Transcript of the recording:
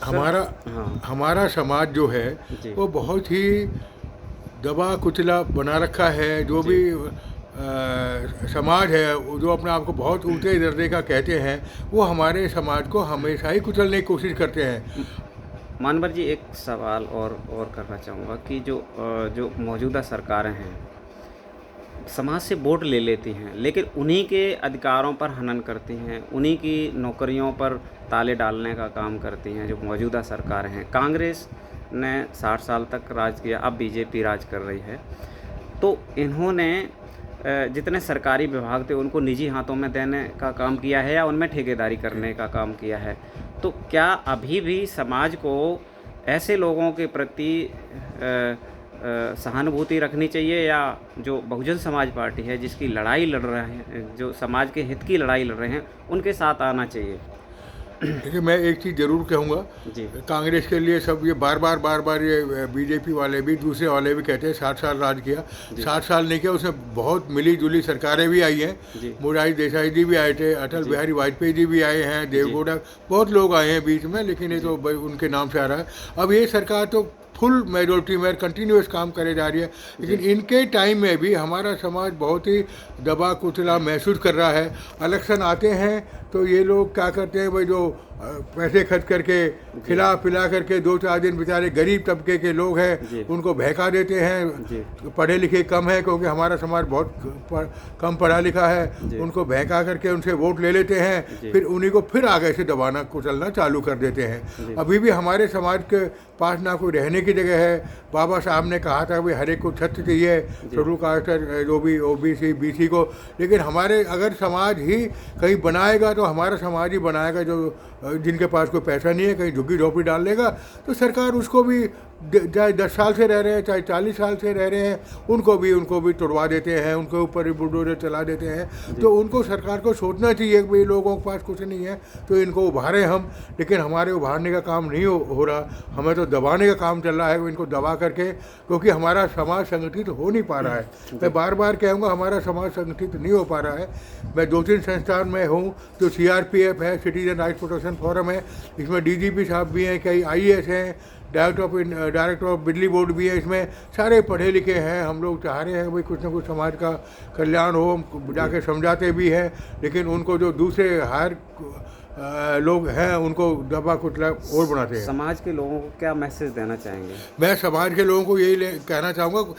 हमारा हाँ हमारा समाज जो है जी वो बहुत ही दबा कुचला बना रखा है। जो जी भी समाज है वो जो अपने आप को बहुत ऊंचे दर्जे का कहते हैं, वो हमारे समाज को हमेशा ही कुचलने की कोशिश करते हैं। म- मानवर जी, एक सवाल और करना चाहूँगा कि जो मौजूदा सरकारें हैं, समाज से वोट ले लेती हैं, लेकिन उन्हीं के अधिकारों पर हनन करती हैं, उन्हीं की नौकरियों पर ताले डालने का काम करती हैं। जो मौजूदा सरकारें हैं, कांग्रेस ने 60 साल तक राज किया, अब बीजेपी राज कर रही है। तो इन्होंने जितने सरकारी विभाग थे उनको निजी हाथों में देने का काम किया है या उनमें ठेकेदारी करने का काम किया है। तो क्या अभी भी समाज को ऐसे लोगों के प्रति सहानुभूति रखनी चाहिए, या जो बहुजन समाज पार्टी है जिसकी लड़ाई लड़ रहे हैं, जो समाज के हित की लड़ाई लड़ रहे हैं, उनके साथ आना चाहिए? देखिए, मैं एक चीज़ ज़रूर कहूँगा, जी कांग्रेस के लिए सब ये बार बार ये बीजेपी वाले भी दूसरे वाले भी कहते हैं 60 साल राज किया। जी 60 साल नहीं किया, उसमें बहुत मिली जुली सरकारें भी आई हैं। जी मोरारजी देसाई जी भी आए थे, अटल जी बिहारी वाजपेयी जी भी आए हैं, जी देवगौड़ा, बहुत लोग आए हैं बीच में, लेकिन ये जी तो उनके नाम से आ रहा है। अब ये सरकार तो फुल मेजोरिटी में कंटिन्यूस काम करे जा रही है, लेकिन जी इनके टाइम में भी हमारा समाज बहुत ही दबा कुचला महसूस कर रहा है। इलेक्शन आते हैं तो ये लोग क्या करते हैं भाई, जो पैसे खर्च करके जी खिला पिला करके 2-4 दिन बेचारे गरीब तबके के लोग हैं जी उनको बहका देते जी हैं। पढ़े लिखे कम है, क्योंकि हमारा समाज बहुत कम पढ़ा लिखा है, जी उनको बहका करके उनसे वोट ले लेते हैं, जी फिर उन्हीं को फिर आगे से दबाना कुचलना चालू कर देते हैं। जी अभी भी हमारे समाज के पास ना कोई रहने की जगह है। बाबा साहब ने कहा था कि हर एक को छत चाहिए, जी शेड्यूल कास्ट जो भी ओबीसी बीसी को, लेकिन हमारे अगर समाज ही कहीं बनाएगा तो हमारा समाज ही बनाएगा। जो जिनके पास कोई पैसा नहीं है, कहीं झुग्गी झोपड़ी डाल लेगा, तो सरकार उसको भी चाहे 10 साल से रह रहे हैं, चाहे 40 साल से रह रहे हैं, उनको भी तोड़वा देते हैं, उनके ऊपर ही बुलडोजर चला देते हैं। जी तो उनको सरकार को सोचना चाहिए कि भाई लोगों के पास कुछ नहीं है तो इनको उभारें हम, लेकिन हमारे उभारने का काम नहीं हो रहा, हमें तो दबाने का काम चल रहा है। इनको दबा करके, क्योंकि हमारा समाज संगठित हो नहीं पा रहा है। मैं बार बार कहूँगा, हमारा समाज संगठित नहीं हो पा रहा है। मैं 2-3 संस्थान में हूँ, जो CRPF है, सिटीजन राइट प्रोटेक्शन फोरम है, इसमें DGP साहब भी हैं, कई IAS हैं, डायरेक्टर ऑफ बिजली बोर्ड भी है, इसमें सारे पढ़े लिखे हैं। हम लोग चाह रहे हैं भाई कुछ ना कुछ समाज का कल्याण हो, हम जाके समझाते भी हैं, लेकिन उनको जो दूसरे हायर लोग हैं उनको दबा कुचला और बनाते हैं। समाज के लोगों को क्या मैसेज देना चाहेंगे? मैं समाज के लोगों को यही कहना चाहूँगा,